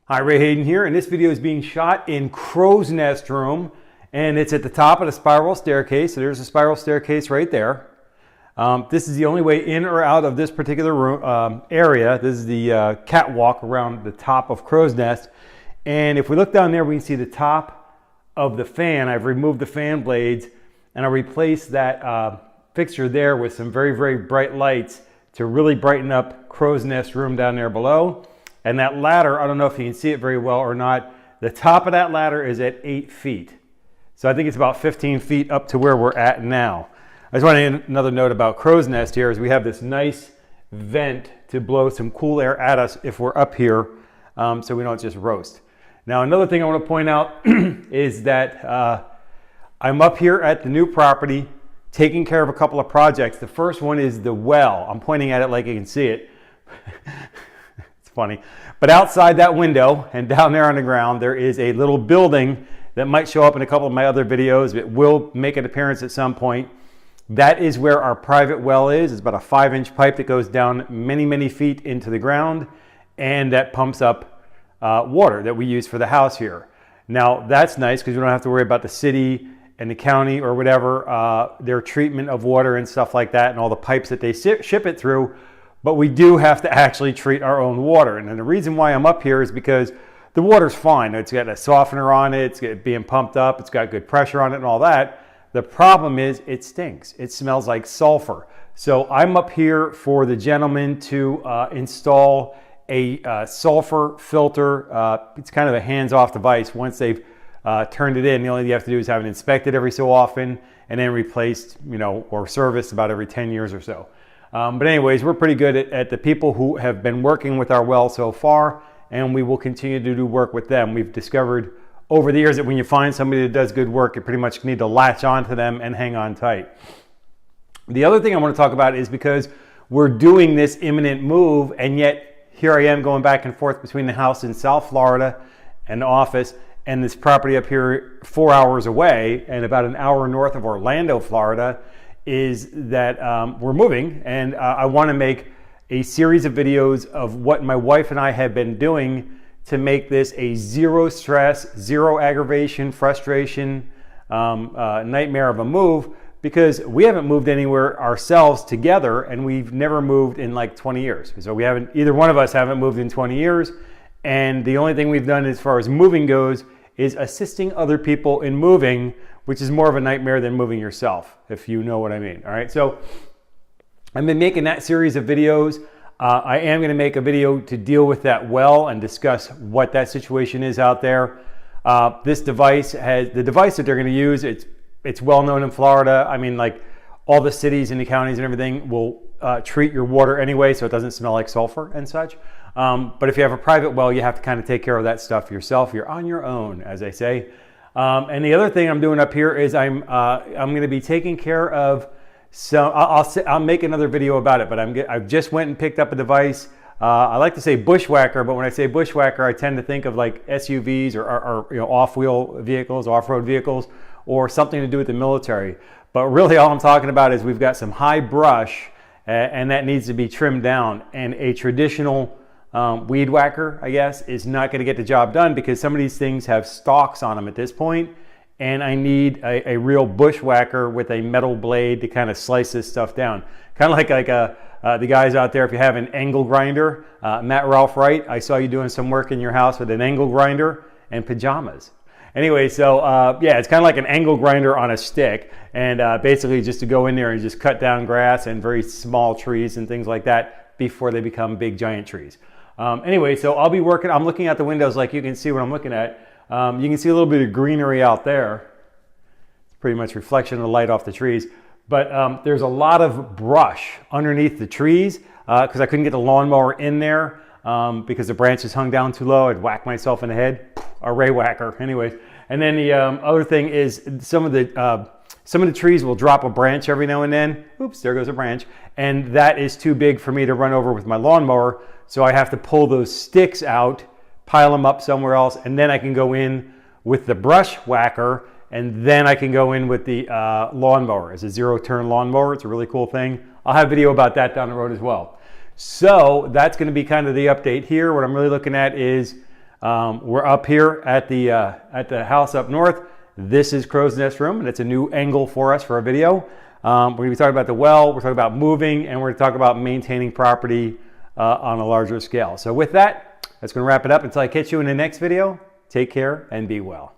Hi, Hayden here, and this video is being shot in Crow's Nest Room, and it's at the top of the spiral staircase. So there's a spiral staircase right there. This is the only way in or out of this particular room area. This is the catwalk around the top of Crow's Nest, and if we look down there, we can see the top of the fan. I've removed the fan blades, and I replaced that fixture there with some very, very bright lights to really brighten up Crow's Nest Room down there below. And that ladder, I don't know if you can see it very well or not, the top of that ladder is at 8 feet. So I think it's about 15 feet up to where we're at now. I just want to add another note about Crow's Nest here is we have this nice vent to blow some cool air at us if we're up here so we don't just roast. Now another thing I want to point out is that I'm up here at the new property taking care of a couple of projects. The first one is the well. I'm pointing at it like you can see it. Funny. But outside that window and down there on the ground, there is a little building that might show up in a couple of my other videos. It will make an appearance at some point. That is where our private well is. It's about a 5-inch pipe that goes down many, many feet into the ground, and that pumps up water that we use for the house here. Now, that's nice because we don't have to worry about the city and the county or whatever, their treatment of water and stuff like that, and all the pipes that they ship it through. But we do have to actually treat our own water. And the reason why I'm up here is because the water's fine. It's got a softener on it, it's being pumped up, it's got good pressure on it and all that. The problem is it stinks. It smells like sulfur. So I'm up here for the gentleman to install a sulfur filter. It's kind of a hands-off device. Once they've turned it in, the only thing you have to do is have it inspected every so often and then replaced, or serviced about every 10 years or so. But anyways, we're pretty good at the people who have been working with our well so far, and we will continue to do work with them. We've discovered over the years that when you find somebody that does good work, you pretty much need to latch on to them and hang on tight. The other thing I want to talk about is because we're doing this imminent move, and yet here I am going back and forth between the house in South Florida and the office and this property up here 4 hours away and about an hour north of Orlando, Florida, is that we're moving, and I want to make a series of videos of what my wife and I have been doing to make this a zero stress, zero aggravation, frustration, nightmare of a move, because we haven't moved anywhere ourselves together, and we've never moved in like 20 years. So either one of us haven't moved in 20 years, and the only thing we've done as far as moving goes is assisting other people in moving, which is more of a nightmare than moving yourself, if you know what I mean. All right, so I've been making that series of videos. I am going to make a video to deal with that well and discuss what that situation is out there. This device the device that they're going to use, it's well known in Florida. I mean, like all the cities and the counties and everything will treat your water anyway, so it doesn't smell like sulfur and such. But if you have a private well, you have to kind of take care of that stuff yourself. You're on your own, as they say. And the other thing I'm doing up here is I'm going to be taking care of. So I'll make another video about it. But I've just went and picked up a device. I like to say bushwhacker, but when I say bushwhacker, I tend to think of like SUVs or off-wheel vehicles, off-road vehicles, or something to do with the military. But really, all I'm talking about is we've got some high brush, and that needs to be trimmed down. And a traditional weed whacker, I guess, is not going to get the job done because some of these things have stalks on them at this point, and I need a real bushwhacker with a metal blade to kind of slice this stuff down. Kind of like the guys out there, if you have an angle grinder, Matt Ralph Wright, I saw you doing some work in your house with an angle grinder and pajamas. Anyway, so yeah, it's kind of like an angle grinder on a stick, and basically just to go in there and just cut down grass and very small trees and things like that before they become big giant trees. Anyway, so I'll be working, I'm looking out the windows like you can see what I'm looking at. You can see a little bit of greenery out there. It's pretty much reflection of the light off the trees. But there's a lot of brush underneath the trees because I couldn't get the lawnmower in there because the branches hung down too low. I'd whack myself in the head. A ray whacker, anyways. And then the other thing is some of the trees will drop a branch every now and then. Oops, there goes a branch. And that is too big for me to run over with my lawnmower. So I have to pull those sticks out, pile them up somewhere else, and then I can go in with the brush whacker, and then I can go in with the lawnmower. It's a zero-turn lawnmower. It's a really cool thing. I'll have a video about that down the road as well. So that's going to be kind of the update here. What I'm really looking at is We're up here at the house up north. This is Crow's Nest Room, and it's a new angle for us for our video. We're going to be talking about the well, we're talking about moving, and we're going to talk about maintaining property on a larger scale. So with that, that's going to wrap it up until I catch you in the next video. Take care and be well.